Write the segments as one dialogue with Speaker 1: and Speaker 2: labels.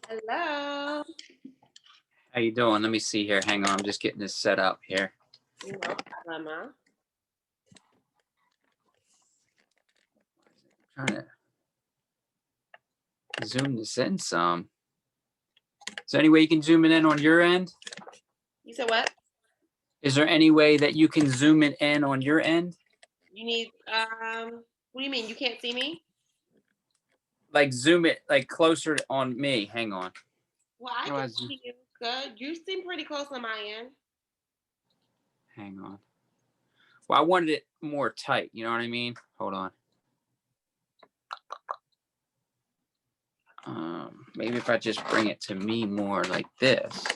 Speaker 1: Hello.
Speaker 2: How you doing? Let me see here. Hang on. I'm just getting this set up here.
Speaker 1: No problema.
Speaker 2: Trying to zoom this in some. Is there any way you can zoom it in on your end?
Speaker 1: You said what?
Speaker 2: Is there any way that you can zoom it in on your end?
Speaker 1: You need what do you mean? You can't see me?
Speaker 2: Like zoom it like closer on me. Hang on.
Speaker 1: Well, I can see you good. You seem pretty close on my end.
Speaker 2: Hang on. Well, I wanted it more tight. You know what I mean? Hold on. Maybe if I just bring it to me more like this.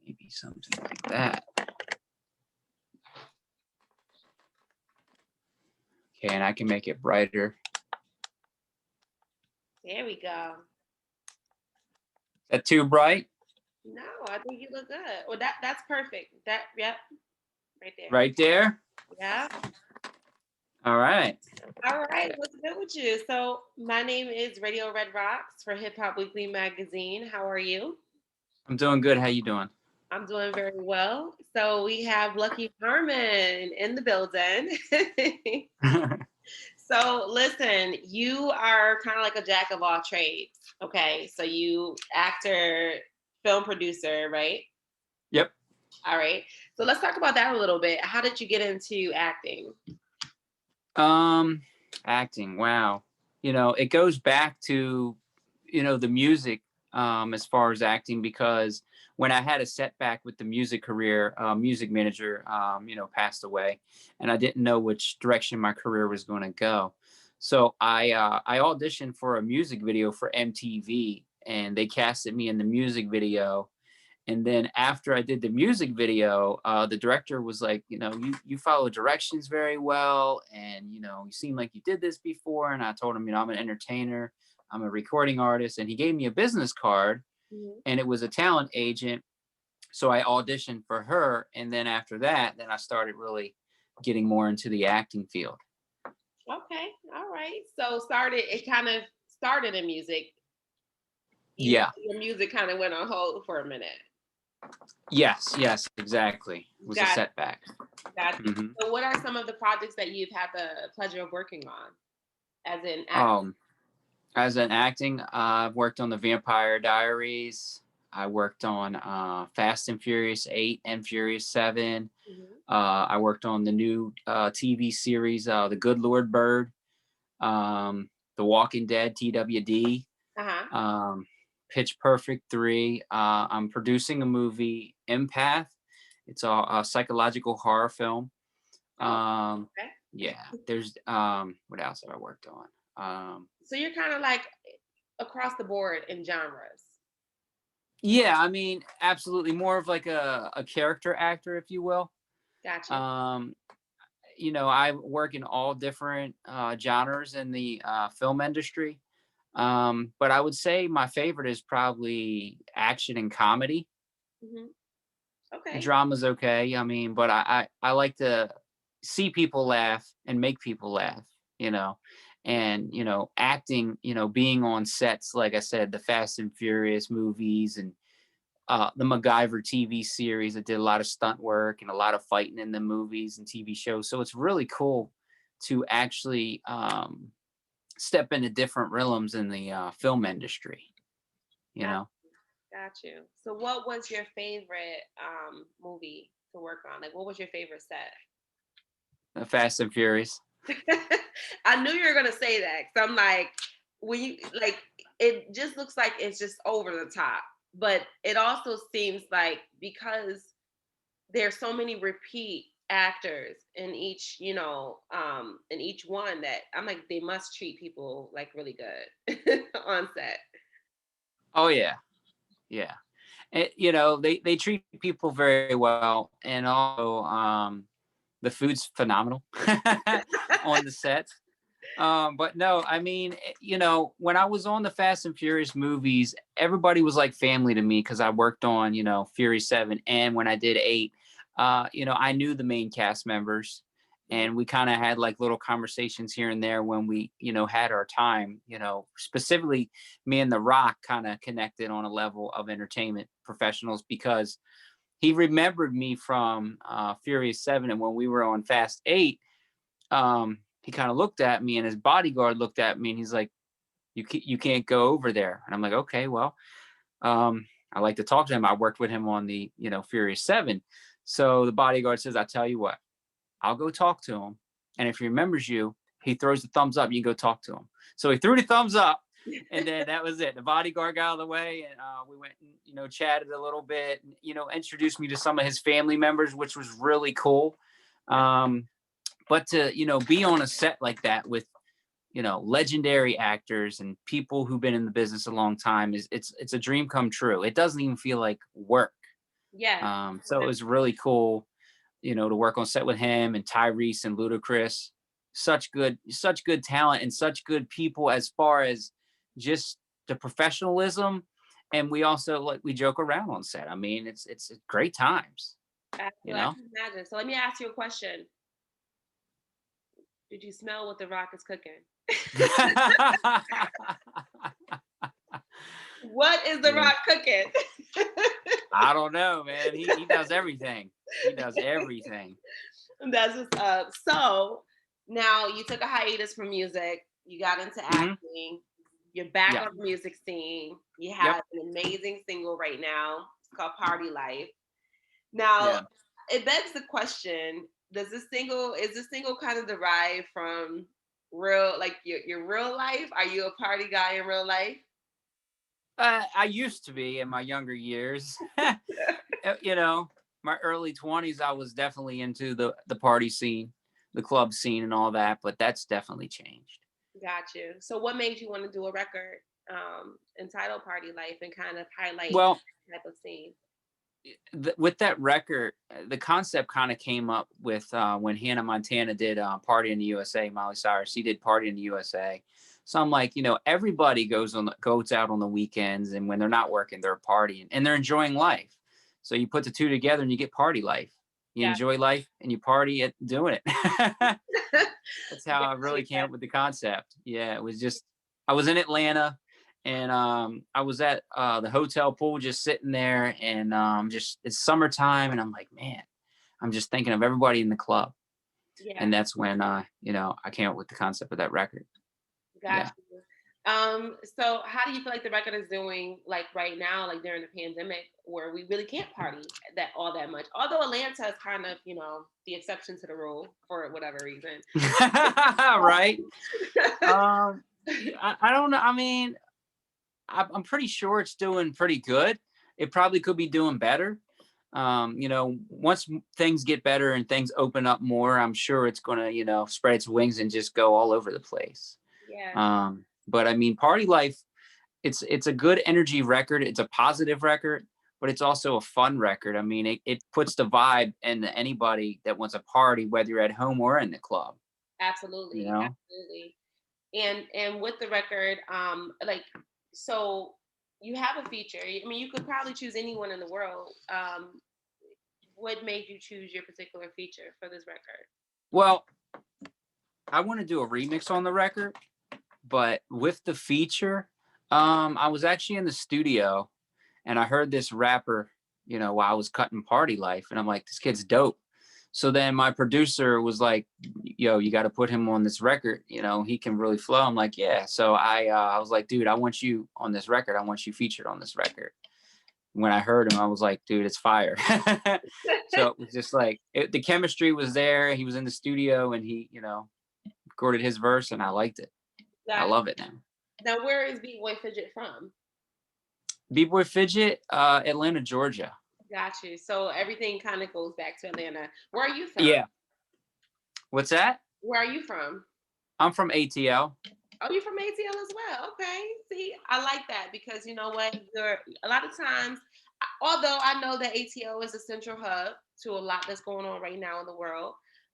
Speaker 2: Maybe something like that. Okay, and I can make it brighter.
Speaker 1: There we go.
Speaker 2: Is that too bright?
Speaker 1: No, I think you look good. Well, that's perfect. Yep. Right there.
Speaker 2: Right there?
Speaker 1: Yeah.
Speaker 2: All right.
Speaker 1: All right. What's good with you? So my name is Radio Redd Roxx for Hip Hop Weekly magazine. How are you?
Speaker 2: I'm doing good. How you doing?
Speaker 1: I'm doing very well. So we have Lucky Harmon in the building. So listen, you are kind of like a jack of all trades. Okay. So you actor, film producer, right?
Speaker 2: Yep.
Speaker 1: All right. So let's talk about that a little bit. How did you get into acting?
Speaker 2: Acting. Wow. It goes back to, the music, as far as acting, because when I had a setback with the music career, music manager, passed away, and I didn't know which direction my career was going to go. So I auditioned for a music video for MTV, and they casted me in the music video. And then after I did the music video, the director was like, you follow directions very well. And, you seem like you did this before. And I told him, I'm an entertainer. I'm a recording artist. And he gave me a business card, and it was a talent agent. So I auditioned for her. And then after that, then I started really getting more into the acting field.
Speaker 1: Okay. All right. So it kind of started in music.
Speaker 2: Yeah.
Speaker 1: Your music kind of went on hold for a minute.
Speaker 2: Yes, exactly. It was a setback.
Speaker 1: Gotcha. Mm-hmm. So what are some of the projects that you've had the pleasure of working on as in
Speaker 2: acting? As an acting, I've worked on the Vampire Diaries. I worked on Fast and Furious 8 and Furious 7. Mm-hmm. I worked on the new TV series, The Good Lord Bird, The Walking Dead, TWD. Uh-huh. Pitch Perfect 3. I'm producing a movie, Empath. It's a psychological horror film. Okay. Yeah. There's what else have I worked on?
Speaker 1: So you're kind of like across the board in genres.
Speaker 2: Yeah, I mean, absolutely. More of like a character actor, if you will.
Speaker 1: Gotcha.
Speaker 2: I work in all different genres in the film industry. But I would say my favorite is probably action and comedy.
Speaker 1: Mm-hmm. Okay.
Speaker 2: Drama's okay. I mean, but I like to see people laugh and make people laugh, and, acting, being on sets, like I said, the Fast and Furious movies and the MacGyver TV series. I did a lot of stunt work and a lot of fighting in the movies and TV shows. So it's really cool to actually step into different realms in the film industry,
Speaker 1: Got you. So what was your favorite movie to work on? Like, what was your favorite set?
Speaker 2: The Fast and Furious.
Speaker 1: I knew you were going to say that. So I'm like, when you like, it just looks like it's just over the top. But it also seems like because there's so many repeat actors in each, in each one, that I'm like, they must treat people like really good on set.
Speaker 2: Oh yeah. And, they treat people very well, and also the food's phenomenal on the set. But no, I mean, when I was on the Fast and Furious movies, everybody was like family to me because I worked on, Fury 7. And when I did 8, I knew the main cast members. And we kind of had like little conversations here and there when we, had our time, specifically me and The Rock kind of connected on a level of entertainment professionals because he remembered me from Furious 7. And when we were on Fast 8, he kind of looked at me and his bodyguard looked at me and he's like, you can't go over there. And I'm like, okay, well, I like to talk to him. I worked with him on the, Furious 7. So the bodyguard says, I'll tell you what, I'll go talk to him. And if he remembers you, he throws the thumbs up, you can go talk to him. So he threw the thumbs up and then that was it. The bodyguard got out of the way and we went and, chatted a little bit, and, introduced me to some of his family members, which was really cool. But to, be on a set like that with, legendary actors and people who've been in the business a long time it's a dream come true. It doesn't even feel like work.
Speaker 1: Yeah.
Speaker 2: So it was really cool, to work on set with him and Tyrese and Ludacris. Such good talent and such good people as far as just the professionalism. And we also we joke around on set. I mean, it's great times.
Speaker 1: I can imagine. So let me ask you a question. Did you smell what The Rock is cooking? What is The Rock cooking?
Speaker 2: I don't know, man. He does everything. He does everything.
Speaker 1: That's what's up. So now you took a hiatus from music. You got into acting. You're back on the music scene. You have an amazing single right now. It's called Party Life. Now, it begs the question, is this single kind of derived from real, like your real life? Are you a party guy in real life?
Speaker 2: I used to be in my younger years. My early 20s, I was definitely into the party scene, the club scene and all that, but that's definitely changed.
Speaker 1: Got you. So what made you want to do a record entitled Party Life and kind of highlight that type of scene?
Speaker 2: With that record, the concept kind of came up with when Hannah Montana did Party in the USA. Miley Cyrus, she did Party in the USA. So I'm like, everybody goes out on the weekends, and when they're not working, they're partying and they're enjoying life. So you put the two together and you get party life. You enjoy life and you party at doing it. That's how I really came up with the concept. Yeah, it was just, I was in Atlanta and I was at the hotel pool just sitting there and it's summertime and I'm like, man, I'm just thinking of everybody in the club. Yeah. And that's when, I came up with the concept of that record.
Speaker 1: Gotcha. So how do you feel like the record is doing, like right now, like during the pandemic, where we really can't party all that much? Although Atlanta is kind of, the exception to the rule for whatever reason.
Speaker 2: Right. I don't know. I mean, I'm pretty sure it's doing pretty good. It probably could be doing better. Once things get better and things open up more, I'm sure it's going to, spread its wings and just go all over the place.
Speaker 1: Yeah.
Speaker 2: But I mean, Party Life, it's a good energy record. It's a positive record, but it's also a fun record. I mean, it puts the vibe into anybody that wants a party, whether you're at home or in the club.
Speaker 1: Absolutely. Absolutely. And with the record, so you have a feature. I mean, you could probably choose anyone in the world. What made you choose your particular feature for this record?
Speaker 2: Well, I want to do a remix on the record. But with the feature, I was actually in the studio and I heard this rapper, while I was cutting Party Life. And I'm like, this kid's dope. So then my producer was like, yo, you got to put him on this record. He can really flow. I'm like, yeah. So I was like, dude, I want you on this record. I want you featured on this record. When I heard him, I was like, dude, it's fire. So it was just like, the chemistry was there. He was in the studio and he, recorded his verse and I liked it. I love it now.
Speaker 1: Now, where is B-Boy Fidget from?
Speaker 2: B-Boy Fidget, Atlanta, Georgia.
Speaker 1: Got you. So everything kind of goes back to Atlanta. Where are you from?
Speaker 2: Yeah. What's that?
Speaker 1: Where are you from?
Speaker 2: I'm from ATL.
Speaker 1: Oh, you're from ATL as well. Okay. See, I like that because you know what? A lot of times, although I know that ATL is a central hub to a lot that's going on right now in the world,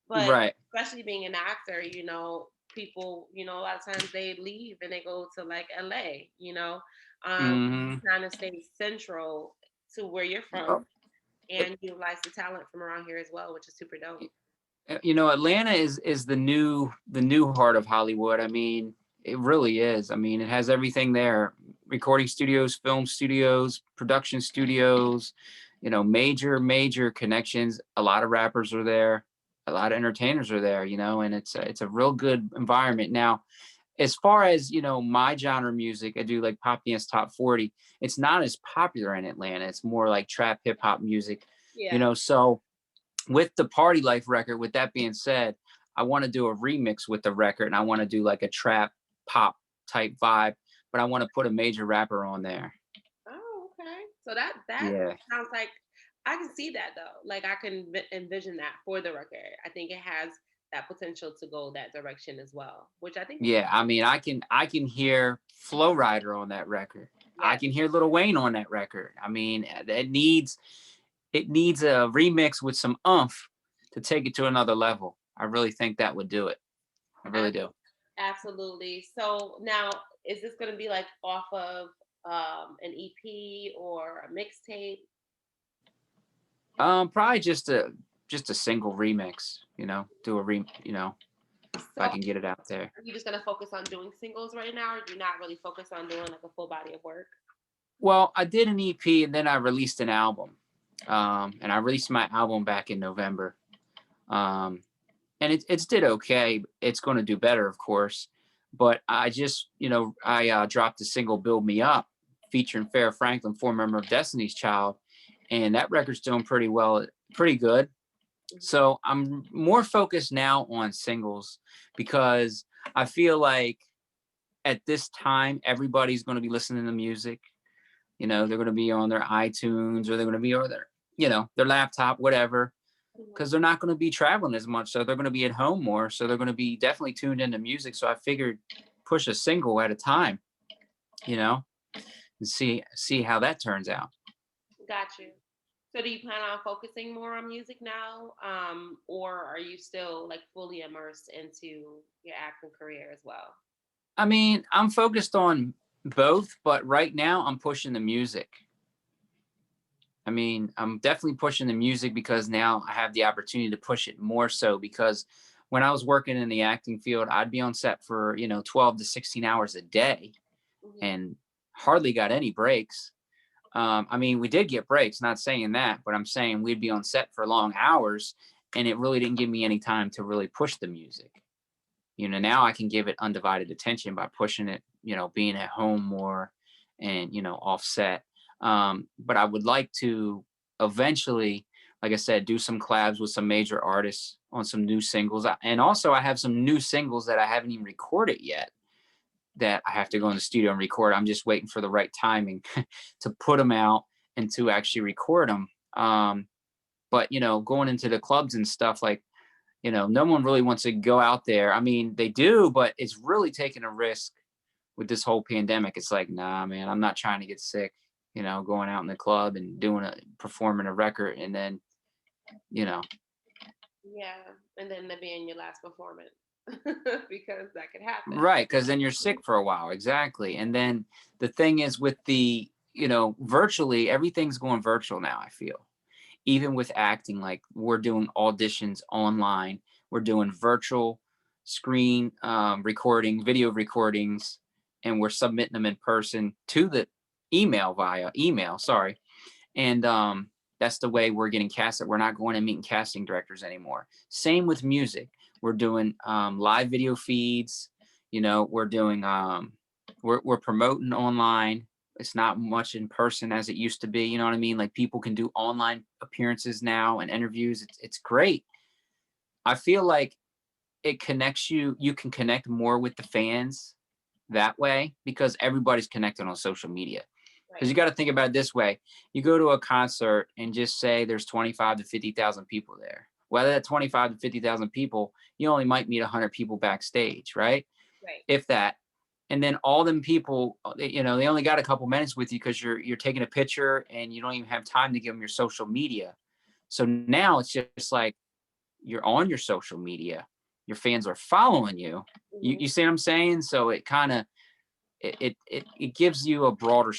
Speaker 1: but especially being an actor, people, a lot of times they leave and they go to like LA, kind of stay central to where you're from and utilize the talent from around here as well, which is super dope.
Speaker 2: You know, Atlanta is the new heart of Hollywood. I mean, it really is. I mean, it has everything there: recording studios, film studios, production studios. You know, major connections. A lot of rappers are there. A lot of entertainers are there. You know, and it's a real good environment. Now, as far as my genre music, I do like pop dance top 40. It's not as popular in Atlanta. It's more like trap hip hop music.
Speaker 1: Yeah.
Speaker 2: So with the Party Life record, with that being said, I want to do a remix with the record, and I want to do like a trap pop type vibe, but I want to put a major rapper on there.
Speaker 1: Oh, okay. So that
Speaker 2: Yeah.
Speaker 1: sounds like I can see that though. Like I can envision that for the record. I think it has that potential to go that direction as well, which I think is
Speaker 2: Yeah, I mean, I can hear Flow Rider on that record. I
Speaker 1: yes.
Speaker 2: can hear Lil Wayne on that record. I mean, it needs a remix with some umph to take it to another level. I really think that would do it. I really do.
Speaker 1: Absolutely. So now, is this going to be like off of an EP or a mixtape?
Speaker 2: Probably just a single remix. Do if
Speaker 1: So,
Speaker 2: I can get it out there.
Speaker 1: are you just going to focus on doing singles right now, or do you not really focus on doing like a full body of work?
Speaker 2: Well, I did an EP and then I released an album. And I released my album back in November. Um, and it's did okay. It's going to do better, of course. But I just, I dropped the single "Build Me Up" featuring Farrah Franklin, former member of Destiny's Child, and that record's doing pretty well, pretty good.
Speaker 1: Mhm.
Speaker 2: So I'm more focused now on singles because I feel like at this time everybody's going to be listening to music. They're going to be on their iTunes, or they're going to be on their laptop, whatever,
Speaker 1: Mhm.
Speaker 2: because they're not going to be traveling as much. So they're going to be at home more. So they're going to be definitely tuned into music. So I figured push a single at a time, you know, and see how that turns out.
Speaker 1: Got you. So, do you plan on focusing more on music now, or are you still like fully immersed into your acting career as well?
Speaker 2: I mean, I'm focused on both, but right now I'm pushing the music. I mean, I'm definitely pushing the music because now I have the opportunity to push it more so, because when I was working in the acting field, I'd be on set for, 12 to 16 hours a day
Speaker 1: Hmm.
Speaker 2: and hardly got any breaks. I mean, we did get breaks, not saying that, but I'm saying we'd be on set for long hours and it really didn't give me any time to really push the music. Now I can give it undivided attention by pushing it, being at home more and, offset. But I would like to eventually, like I said, do some collabs with some major artists on some new singles. And also, I have some new singles that I haven't even recorded yet that I have to go in the studio and record. I'm just waiting for the right timing to put them out and to actually record them. But, going into the clubs and stuff, like, no one really wants to go out there. I mean, they do, but it's really taking a risk with this whole pandemic. It's like, nah, man, I'm not trying to get sick, going out in the club and performing a record. And then, you know,
Speaker 1: Yeah, and then to be in your last performance because that could happen.
Speaker 2: right. Cause then you're sick for a while. Exactly. And then the thing is with virtually everything's going virtual now, I feel. Even with acting, like we're doing auditions online, we're doing virtual screen recording, video recordings, and we're submitting them in person to the via email. Sorry, and that's the way we're getting casted. We're not going and meeting casting directors anymore. Same with music. We're doing live video feeds. We're doing we're promoting online. It's not much in person as it used to be. You know what I mean? Like people can do online appearances now and interviews. It's great. I feel like it connects you. You can connect more with the fans that way because everybody's connected on social media. Because
Speaker 1: Right.
Speaker 2: you got to think about it this way: you go to a concert and just say there's 25 to 50,000 people there. Whether that 25 to 50,000 people, you only might meet 100 people backstage, right?
Speaker 1: Right.
Speaker 2: If that. And then all them people, they only got a couple minutes with you because you're taking a picture and you don't even have time to give them your social media. So now it's just like you're on your social media, your fans are following you. You,
Speaker 1: Hmm.
Speaker 2: you see what I'm saying? So it kind of it gives you a broader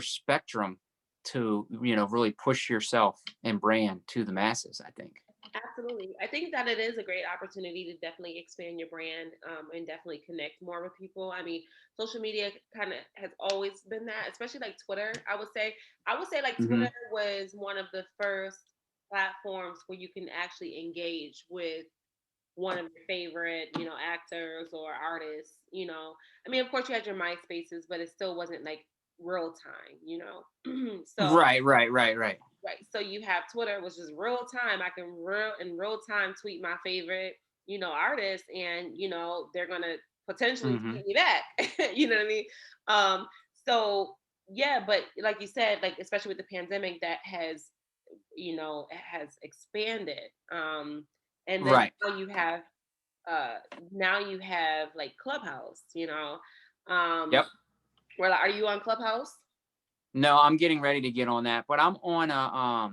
Speaker 2: spectrum to really push yourself and brand to the masses, I think.
Speaker 1: Absolutely. I think that it is a great opportunity to definitely expand your brand, and definitely connect more with people. I mean, social media kind of has always been that, especially like Twitter. I would say like
Speaker 2: Hmm.
Speaker 1: Twitter was one of the first platforms where you can actually engage with one of your favorite, actors or artists. I mean, of course you had your MySpaces, but it still wasn't like real time. So
Speaker 2: Right, right, right, right.
Speaker 1: right. So you have Twitter, which is real time. I can in real time tweet my favorite, artist, and they're gonna potentially
Speaker 2: Hmm.
Speaker 1: tweet me back. You know what I mean? Um, so yeah, but like you said, like especially with the pandemic, that has expanded. And then
Speaker 2: Right.
Speaker 1: uh now you have like Clubhouse. Um,
Speaker 2: Yep.
Speaker 1: where are you on Clubhouse?
Speaker 2: No, I'm getting ready to get on that, but I'm on a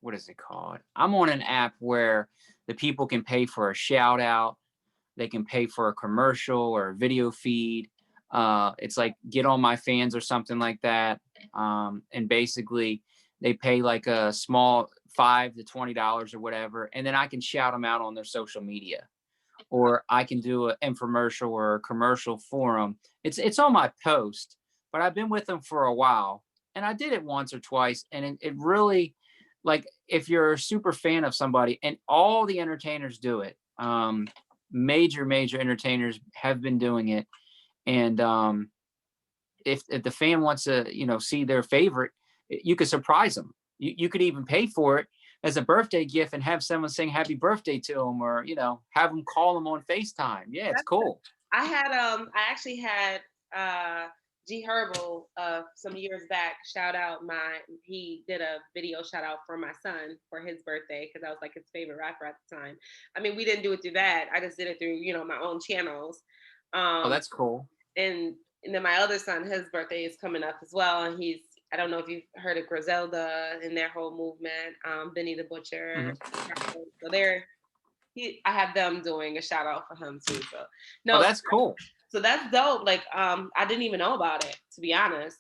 Speaker 2: what is it called? I'm on an app where the people can pay for a shout out, they can pay for a commercial or a video feed. It's like Get On My Fans or something like that. And basically they pay like a small $5 to $20 or whatever, and then I can shout them out on their social media, or I can do an infomercial or a commercial for them. It's on my post, but I've been with them for a while, and I did it once or twice, and it really, like, if you're a super fan of somebody, and all the entertainers do it, major entertainers have been doing it, and if the fan wants to see their favorite, you could surprise them. You could even pay for it as a birthday gift and have someone sing happy birthday to them, or have them call them on FaceTime. Yeah, it's cool.
Speaker 1: I actually had G Herbal some years back shout out he did a video shout out for my son for his birthday because I was like his favorite rapper at the time. I mean, we didn't do it through that. I just did it through, my own channels.
Speaker 2: Oh,
Speaker 1: Um
Speaker 2: that's cool.
Speaker 1: and and then my other son, his birthday is coming up as well, and I don't know if you've heard of Griselda and their whole movement, Benny the Butcher.
Speaker 2: Hmm.
Speaker 1: So I have them doing a shout out for him too. So
Speaker 2: Oh,
Speaker 1: no,
Speaker 2: that's cool.
Speaker 1: so that's dope. Like, I didn't even know about it, to be honest.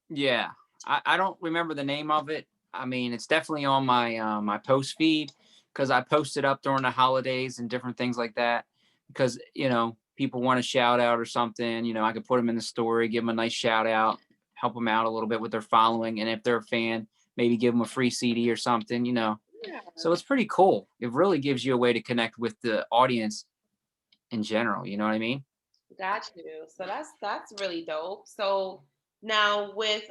Speaker 2: Yeah, I don't remember the name of it. I mean, it's definitely on my post feed because I post it up during the holidays and different things like that. Because people want a shout out or something. I could put them in the story, give them a nice shout out, help them out a little bit with their following, and if they're a fan, maybe give them a free CD or something.
Speaker 1: Yeah,
Speaker 2: So it's pretty cool. It really gives you a way to connect with the audience in general. You know what I mean?
Speaker 1: got you. So that's really dope. So now with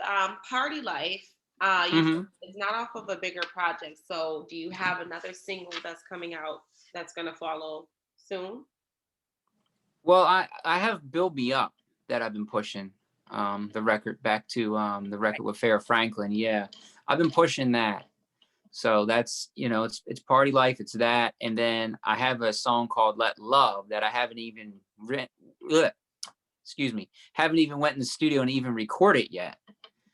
Speaker 1: Party Life, you said
Speaker 2: Hmm.
Speaker 1: it's not off of a bigger project. So do you have another single that's coming out that's gonna follow soon?
Speaker 2: Well, I have Build Me Up that I've been pushing. The record back to the
Speaker 1: Right.
Speaker 2: record with Farrah Franklin. Yeah, I've been pushing that. So that's it's Party Life. It's that, and then I have a song called Let Love that I haven't even excuse me, haven't even went in the studio and even record it yet.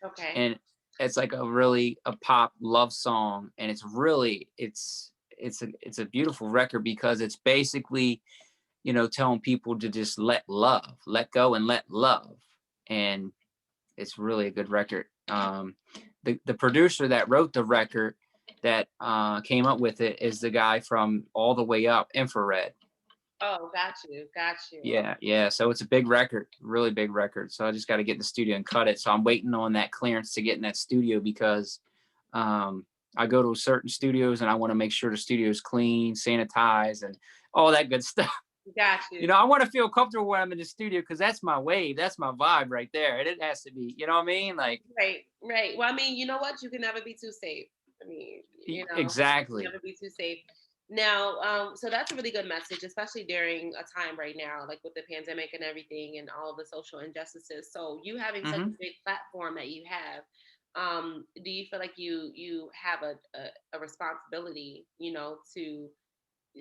Speaker 1: Okay.
Speaker 2: And it's like a pop love song, and it's a beautiful record because it's basically telling people to just let go and let love. And it's really a good record. The producer that wrote the record that came up with it is the guy from All the Way Up, Infrared.
Speaker 1: Oh, got you, got you.
Speaker 2: Yeah, yeah. So it's a big record, really big record. So I just got to get in the studio and cut it. So I'm waiting on that clearance to get in that studio because I go to certain studios and I want to make sure the studio is clean, sanitized, and all that good stuff.
Speaker 1: Got you.
Speaker 2: I want to feel comfortable when I'm in the studio because that's my wave. That's my vibe right there. And it has to be, you know what I mean? Like,
Speaker 1: Right, right. Well, I mean, you know what? You can never be too safe. I mean, you can
Speaker 2: exactly.
Speaker 1: never be too safe. Now, so that's a really good message, especially during a time right now, like with the pandemic and everything and all the social injustices. So you having such a
Speaker 2: Hmm.
Speaker 1: big platform that you have, do you feel like you have a responsibility, to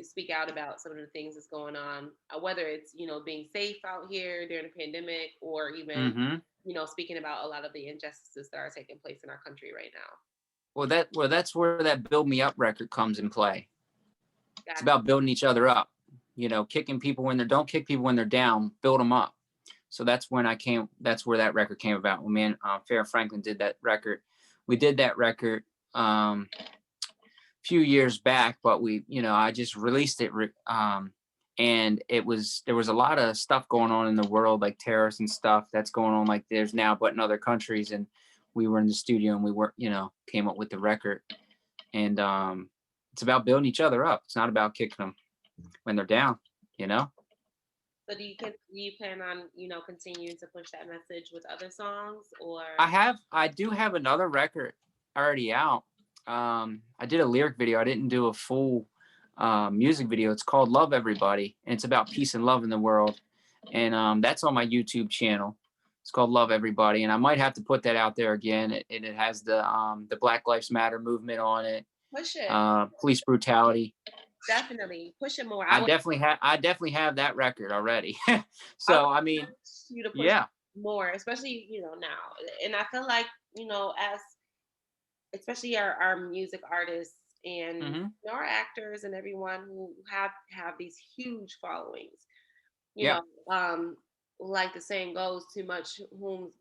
Speaker 1: speak out about some of the things that's going on, whether it's being safe out here during the pandemic, or even
Speaker 2: Hmm.
Speaker 1: speaking about a lot of the injustices that are taking place in our country right now.
Speaker 2: That's where that Build Me Up record comes in play. It's
Speaker 1: Got
Speaker 2: about building each other up, kicking people when don't kick people when they're down, build them up. So that's where that record came about. When Farrah Franklin did that record. We did that record few years back, but I just released it. And there was a lot of stuff going on in the world, like terrorists and stuff that's going on, like there's now, but in other countries. And we were in the studio and we were, came up with the record. And it's about building each other up. It's not about kicking them when they're down, you know?
Speaker 1: So do you plan on, continuing to push that message with other songs, or?
Speaker 2: I do have another record already out. I did a lyric video. I didn't do a full music video. It's called Love Everybody, and it's about peace and love in the world. And that's on my YouTube channel. It's called Love Everybody, and I might have to put that out there again. It has the Black Lives Matter movement on it.
Speaker 1: Push it.
Speaker 2: Police brutality.
Speaker 1: Definitely push it more.
Speaker 2: I definitely have that record already. So I mean,
Speaker 1: you to push more, especially now. And I feel like as especially our music artists and our actors and everyone who have these huge followings. Like the saying goes, too much whom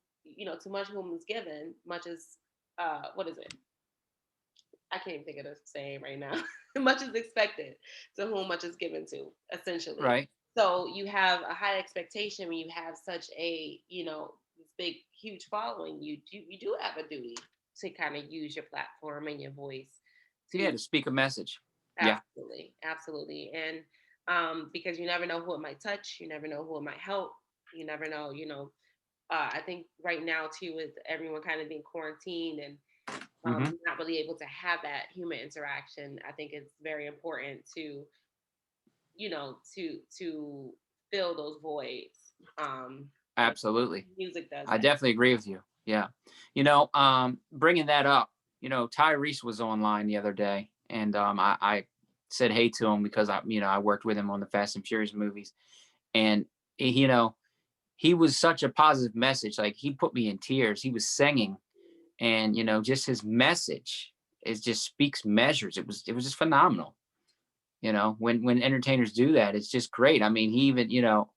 Speaker 1: is given, much is what is it? I can't even think of the saying right now. Much is expected, to whom much is given to, essentially.
Speaker 2: Right.
Speaker 1: So you have a high expectation when you have such a, this big, huge following. You do have a duty to kind of use your platform and your voice
Speaker 2: to speak a message.
Speaker 1: Absolutely. Absolutely. And because you never know who it might touch, you never know who it might help, you never know, I think right now too, with everyone kind of being quarantined and not really able to have that human interaction, I think it's very important to to fill those voids.
Speaker 2: Absolutely.
Speaker 1: Music does.
Speaker 2: I definitely agree with you. Yeah. Bringing that up, Tyrese was online the other day, and I said hey to him because I worked with him on the Fast and Furious movies, and he was such a positive message. Like, he put me in tears. He was singing, and just his message just speaks measures. It was just phenomenal. When entertainers do that, it's just great. I mean, he even,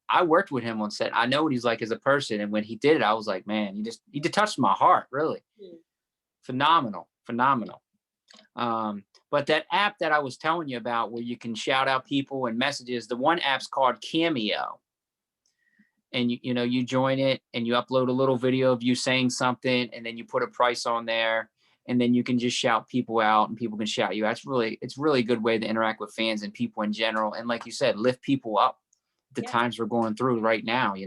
Speaker 2: I worked with him on set. I know what he's like as a person. And when he did it, I was like, man, he just touched my heart, really. Phenomenal. But that app that I was telling you about, where you can shout out people and messages, the one app's called Cameo. And you join it and you upload a little video of you saying something, and then you put a price on there. And then you can just shout people out and people can shout you. It's really a good way to interact with fans and people in general. And like you said, lift people up the times we're going through right now,
Speaker 1: I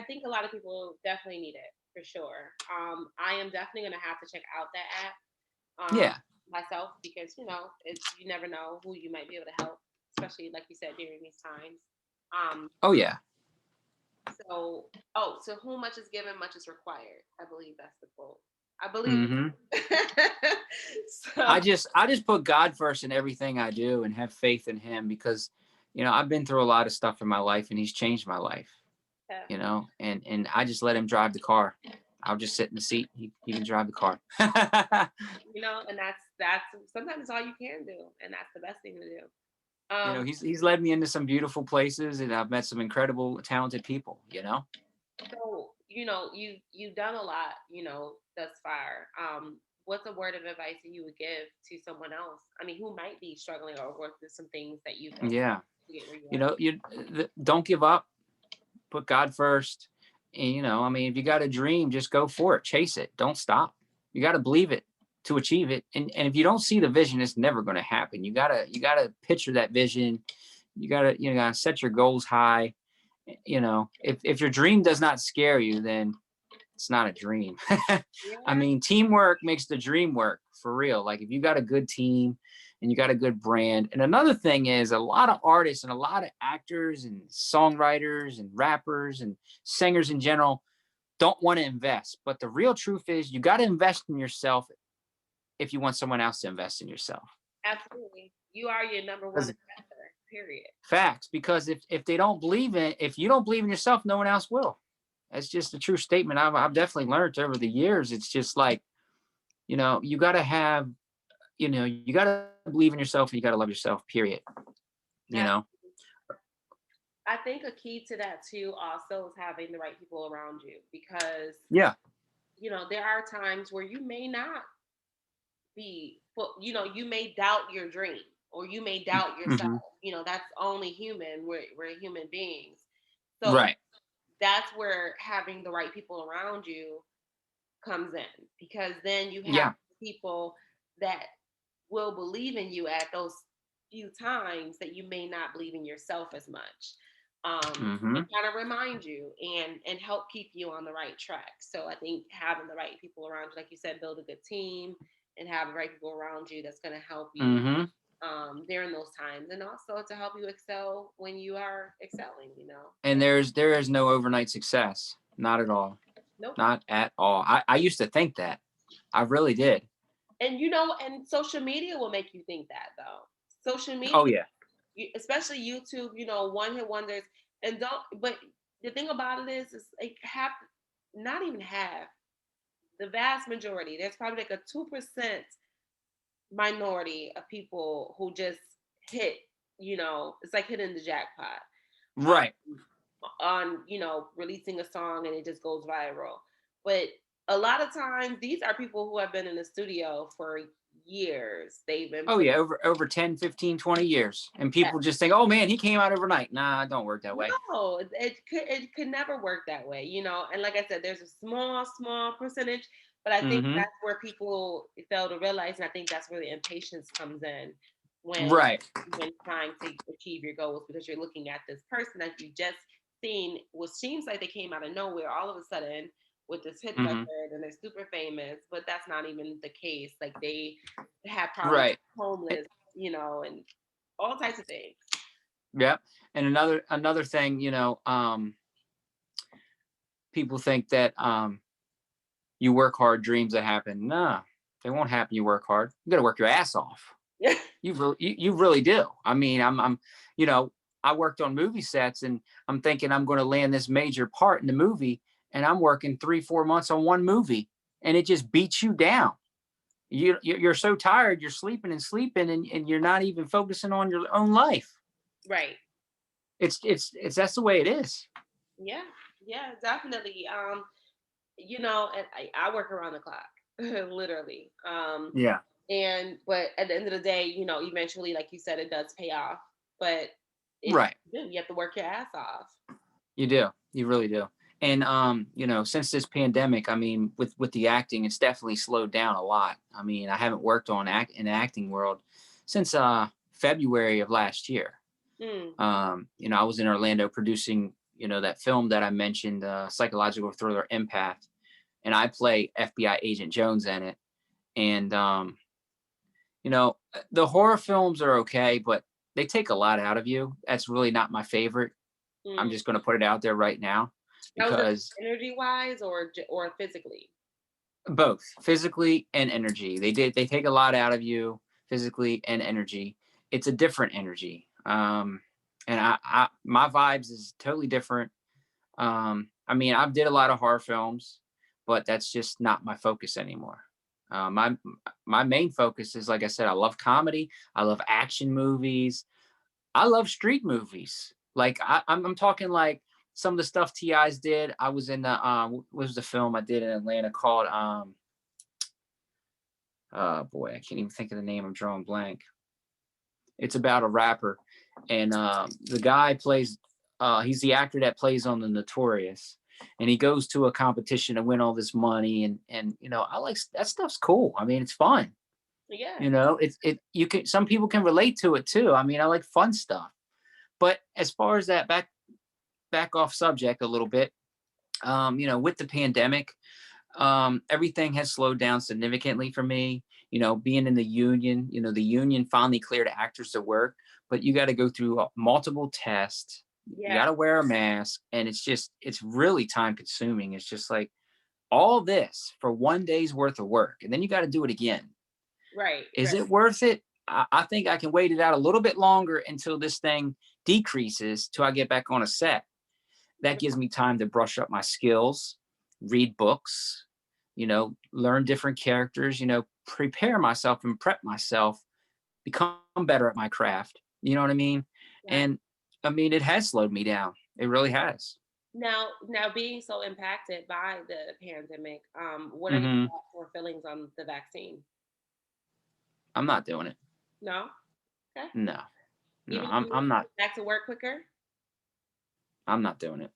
Speaker 1: think a lot of people definitely need it, for sure. I am definitely going to have to check out that app myself, because, you never know who you might be able to help, especially like you said, during these times.
Speaker 2: Oh, yeah.
Speaker 1: So whom much is given, much is required. I believe that's the quote. I believe.
Speaker 2: So. I just put God first in everything I do and have faith in him, because, I've been through a lot of stuff in my life, and he's changed my life, and I just let him drive the car. I'll just sit in the seat. He can drive the car.
Speaker 1: And that's sometimes all you can do. And that's the best thing to do.
Speaker 2: He's led me into some beautiful places, and I've met some incredible, talented people,
Speaker 1: So, you've done a lot, thus far. What's a word of advice that you would give to someone else? I mean, who might be struggling or working through some things that you've done?
Speaker 2: Yeah. You don't give up. Put God first. And, if you got a dream, just go for it. Chase it. Don't stop. You got to believe it to achieve it. And if you don't see the vision, it's never going to happen. You gotta picture that vision. You gotta set your goals high. If your dream does not scare you, then it's not a dream. I mean, teamwork makes the dream work, for real. Like, if you got a good team and you got a good brand. And another thing is, a lot of artists and a lot of actors and songwriters and rappers and singers in general don't want to invest. But the real truth is, you got to invest in yourself if you want someone else to invest in yourself.
Speaker 1: Absolutely. You are your number one investor, period.
Speaker 2: Facts. Because if you don't believe in yourself, no one else will. That's just a true statement. I've definitely learned over the years. It's just like, you got to have, you got to believe in yourself, and you got to love yourself, period. I
Speaker 1: think a key to that too also is having the right people around you, because there are times where you may not be you may doubt your dream, or you may doubt yourself.
Speaker 2: Mm-hmm.
Speaker 1: That's only human. We're human beings. So
Speaker 2: Right.
Speaker 1: that's where having the right people around you comes in, because then you have
Speaker 2: Yeah.
Speaker 1: people that will believe in you at those few times that you may not believe in yourself as much,
Speaker 2: Mm-hmm.
Speaker 1: and kind of remind you and help keep you on the right track. So I think having the right people around you, like you said, build a good team and have the right people around you that's going to help you
Speaker 2: Mm-hmm.
Speaker 1: during those times, and also to help you excel when you are excelling.
Speaker 2: And there is no overnight success. Not at all.
Speaker 1: Nope.
Speaker 2: Not at all. I used to think that. I really did.
Speaker 1: And social media will make you think that, though. Social
Speaker 2: Oh
Speaker 1: media,
Speaker 2: yeah.
Speaker 1: especially YouTube, one hit wonders. And don't, but the thing about it is like half, not even half, the vast majority, there's probably like a 2% minority of people who just hit, it's like hitting the jackpot
Speaker 2: Right.
Speaker 1: on releasing a song and it just goes viral. But a lot of times these are people who have been in the studio for years. They've been
Speaker 2: Oh
Speaker 1: put.
Speaker 2: yeah, over 10, 15, 20 years. And people just think, "Oh man, he came out overnight." Nah, it don't work that way.
Speaker 1: No, it could never work that way. And like I said, there's a small percentage, but I think
Speaker 2: Mm-hmm.
Speaker 1: that's where people fail to realize, and I think that's where the impatience comes in when
Speaker 2: Right.
Speaker 1: when trying to achieve your goals, because you're looking at this person that you just seen, what seems like they came out of nowhere all of a sudden with this hit
Speaker 2: Mm-hmm.
Speaker 1: record and they're super famous, but that's not even the case. Like they have probably
Speaker 2: Right.
Speaker 1: homeless, and all types of things.
Speaker 2: Yep. And another thing, people think that you work hard, dreams that happen. Nah, they won't happen. You work hard. You got to work your ass off. You really do. I mean, you know, I worked on movie sets, and I'm thinking I'm going to land this major part in the movie, and I'm working 3-4 months on one movie, and it just beats you down. You're so tired, you're sleeping and sleeping, and you're not even focusing on your own life.
Speaker 1: Right.
Speaker 2: It's that's the way it is.
Speaker 1: Yeah, yeah, definitely. And I work around the clock, literally.
Speaker 2: Yeah.
Speaker 1: But at the end of the day, eventually, like you said, it does pay off. But
Speaker 2: Right.
Speaker 1: you have to work your ass off.
Speaker 2: You do. You really do. And since this pandemic, I mean, with the acting, it's definitely slowed down a lot. I mean, I haven't worked on in the acting world since February of last year.
Speaker 1: Mm.
Speaker 2: I was in Orlando producing, that film that I mentioned, psychological thriller Empath, and I play FBI agent Jones in it. And the horror films are okay, but they take a lot out of you. That's really not my favorite. I'm
Speaker 1: Mm.
Speaker 2: just going to put it out there right now,
Speaker 1: Now, was it
Speaker 2: because
Speaker 1: energy wise or physically?
Speaker 2: both physically and energy, they take a lot out of you, physically and energy. It's a different energy. And my vibes is totally different. I mean, I've did a lot of horror films, but that's just not my focus anymore. My main focus is, like I said, I love comedy, I love action movies, I love street movies. Like I'm talking like some of the stuff TI's did. I was in the what was the film I did in Atlanta called boy, I can't even think of the name. I'm drawing blank. It's about a rapper, and the guy plays. He's the actor that plays on The Notorious, and he goes to a competition to win all this money, and I like that stuff's cool. I mean, it's fun.
Speaker 1: Yeah.
Speaker 2: You can, some people can relate to it too. I mean, I like fun stuff. But as far as that, back off subject a little bit, with the pandemic, everything has slowed down significantly for me. Being in the union, the union finally cleared actors to work, but you got to go through multiple tests. You
Speaker 1: Yeah.
Speaker 2: got to wear a mask, and it's really time consuming. It's just like all this for one day's worth of work, and then you got to do it again.
Speaker 1: Right.
Speaker 2: Is
Speaker 1: Right.
Speaker 2: it worth it? I think I can wait it out a little bit longer until this thing decreases, till I get back on a set. That gives me time to brush up my skills, read books, learn different characters, prepare myself and prep myself, become better at my craft. You know what I mean?
Speaker 1: Yeah.
Speaker 2: And I mean, it has slowed me down. It really has.
Speaker 1: Now, being so impacted by the pandemic, what are your
Speaker 2: Hmm.
Speaker 1: thoughts or feelings on the vaccine?
Speaker 2: I'm not doing it.
Speaker 1: No. Okay.
Speaker 2: No, no,
Speaker 1: Even if
Speaker 2: I'm
Speaker 1: you
Speaker 2: I'm not.
Speaker 1: get back to work quicker.
Speaker 2: I'm not doing it.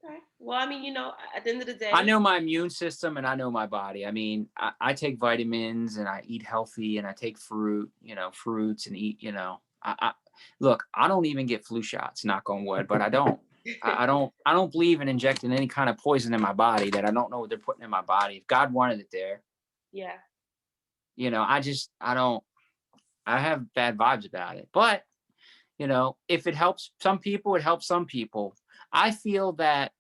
Speaker 1: Okay. Well, I mean, at the end of the
Speaker 2: I
Speaker 1: day,
Speaker 2: know my immune system and I know my body. I mean, I take vitamins and I eat healthy and I take fruit, fruits and eat, look, I don't even get flu shots, knock on wood, but I don't. I don't believe in injecting any kind of poison in my body that I don't know what they're putting in my body. If God wanted it there,
Speaker 1: yeah.
Speaker 2: I don't, I have bad vibes about it. But, if it helps some people, it helps some people. I feel that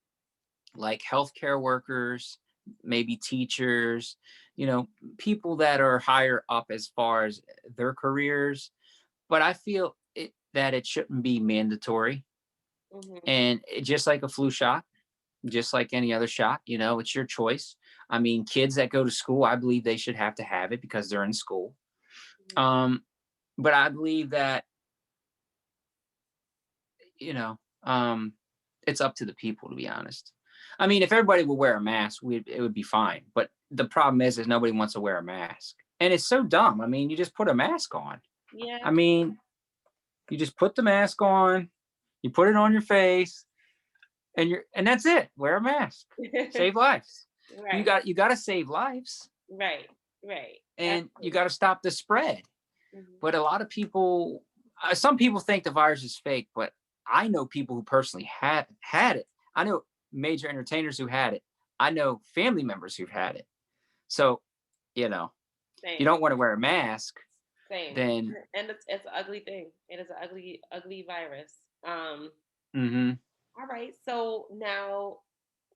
Speaker 2: like healthcare workers, maybe teachers, people that are higher up as far as their careers. But I feel that it shouldn't be mandatory.
Speaker 1: Hmm.
Speaker 2: And just like a flu shot, just like any other shot, it's your choice. I mean, kids that go to school, I believe they should have to have it because they're in school. Um, but I believe that, you know, um, it's up to the people, to be honest. I mean, if everybody would wear a mask, it would be fine. But the problem is nobody wants to wear a mask. And it's so dumb. I mean, you just put a mask on. I
Speaker 1: Yeah.
Speaker 2: mean, you just put the mask on, you put it on your face, and that's it. Wear a mask. Save lives. You
Speaker 1: Right.
Speaker 2: got you got to save lives,
Speaker 1: Right. Right.
Speaker 2: and you
Speaker 1: Absolutely.
Speaker 2: got to stop the spread.
Speaker 1: Hmm.
Speaker 2: But a lot of people, some people think the virus is fake, but I know people who personally had it. I know major entertainers who had it. I know family members who've had it. So, you know, if you
Speaker 1: Same.
Speaker 2: don't want to wear a mask,
Speaker 1: Same.
Speaker 2: then
Speaker 1: And it's an ugly thing. It is an ugly, ugly virus.
Speaker 2: mm-hmm,
Speaker 1: All right. So now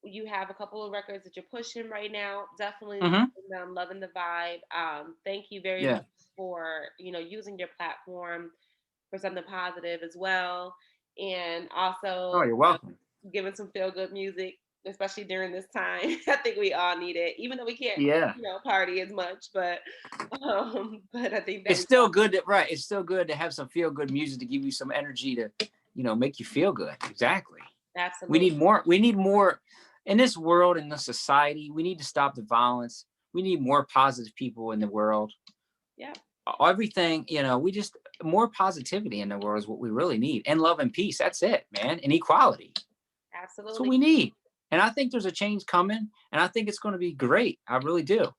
Speaker 1: you have a couple of records that you're pushing right now. Definitely
Speaker 2: mm-hmm,
Speaker 1: loving them, loving the vibe. Thank you very
Speaker 2: yeah.
Speaker 1: much for using your platform for something positive as well, and
Speaker 2: Oh,
Speaker 1: also
Speaker 2: you're welcome.
Speaker 1: giving some feel good music, especially during this time. I think we all need it, even though we can't
Speaker 2: Yeah.
Speaker 1: party as much, but I think that
Speaker 2: It's
Speaker 1: we
Speaker 2: still
Speaker 1: all
Speaker 2: good to right. It's still good to have some feel good music to give you some energy to, make you feel good. Exactly. We
Speaker 1: absolutely.
Speaker 2: need more. We need more in this world, in this society. We need to stop the violence. We need more positive people in the world.
Speaker 1: Yeah,
Speaker 2: Everything, we just more positivity in the world is what we really need. And love and peace. That's it, man. And equality. That's what
Speaker 1: absolutely.
Speaker 2: we need. And I think there's a change coming. And I think it's going to be great. I really do.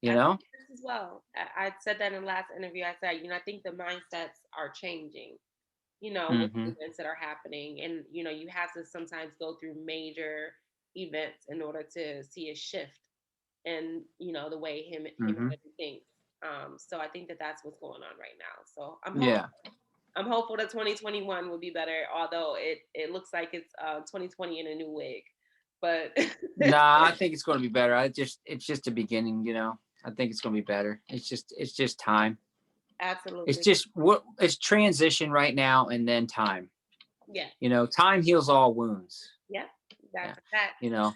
Speaker 2: You
Speaker 1: I
Speaker 2: know?
Speaker 1: think this as well. I said that in the last interview. I said, I think the mindsets are changing, with the
Speaker 2: Mm-hmm.
Speaker 1: events that are happening. And, you have to sometimes go through major events in order to see a shift in, the way
Speaker 2: Mm-hmm.
Speaker 1: humanity thinks. So I think that that's what's going on right now. So
Speaker 2: Yeah.
Speaker 1: I'm hopeful that 2021 will be better, although it looks like it's 2020 in a new wig. But
Speaker 2: Nah, I think it's going to be better. It's just a beginning. I think it's going to be better. It's just time. It's
Speaker 1: absolutely.
Speaker 2: just it's transition right now and then time.
Speaker 1: Yeah.
Speaker 2: Time heals all wounds.
Speaker 1: Yeah.
Speaker 2: Yeah.
Speaker 1: That's that.
Speaker 2: You know.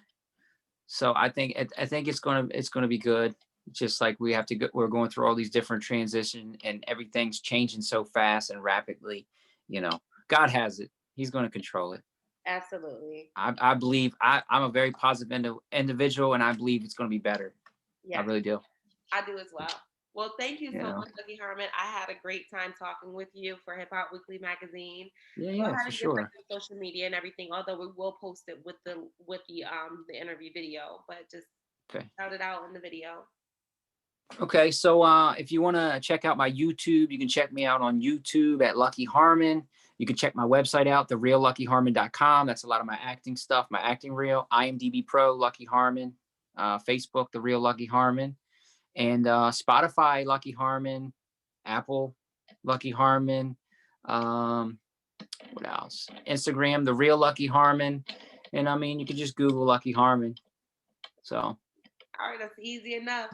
Speaker 2: So I think it's gonna be good. Just like we're going through all these different transition and everything's changing so fast and rapidly. You know, God has it. He's going to control it.
Speaker 1: Absolutely.
Speaker 2: I believe I'm a very positive individual, and I believe it's going to be better. I
Speaker 1: Yeah,
Speaker 2: really do.
Speaker 1: I do as well. Well, thank you
Speaker 2: You
Speaker 1: so
Speaker 2: know.
Speaker 1: much, Lucky Harmon. I had a great time talking with you for Hip Hop Weekly magazine.
Speaker 2: Yeah,
Speaker 1: Go
Speaker 2: yeah,
Speaker 1: ahead
Speaker 2: for
Speaker 1: and get back
Speaker 2: sure.
Speaker 1: to social media and everything, although we will post it with the interview video, but just
Speaker 2: Okay.
Speaker 1: shout it out in the video.
Speaker 2: Okay, so if you want to check out my YouTube, you can check me out on YouTube at Lucky Harmon. You can check my website out, therealluckyharmon.com. That's a lot of my acting stuff, my acting reel, IMDb Pro, Lucky Harmon, Facebook, The Real Lucky Harmon, and Spotify, Lucky Harmon, Apple, Lucky Harmon. Um, what else? Instagram, The Real Lucky Harmon. And I mean, you can just Google Lucky Harmon. So,
Speaker 1: All right, that's easy enough.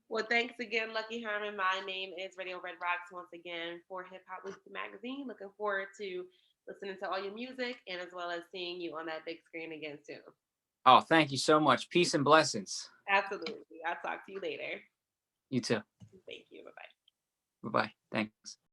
Speaker 1: Well, thanks again, Lucky Harmon. My name is Radio Redd Roxx once again for Hip Hop Weekly magazine. Looking forward to listening to all your music and as well as seeing you on that big screen again soon.
Speaker 2: oh, thank you so much. Peace and blessings.
Speaker 1: Absolutely. I'll talk to you later.
Speaker 2: You too.
Speaker 1: Thank you. Bye bye.
Speaker 2: Bye bye. Thanks.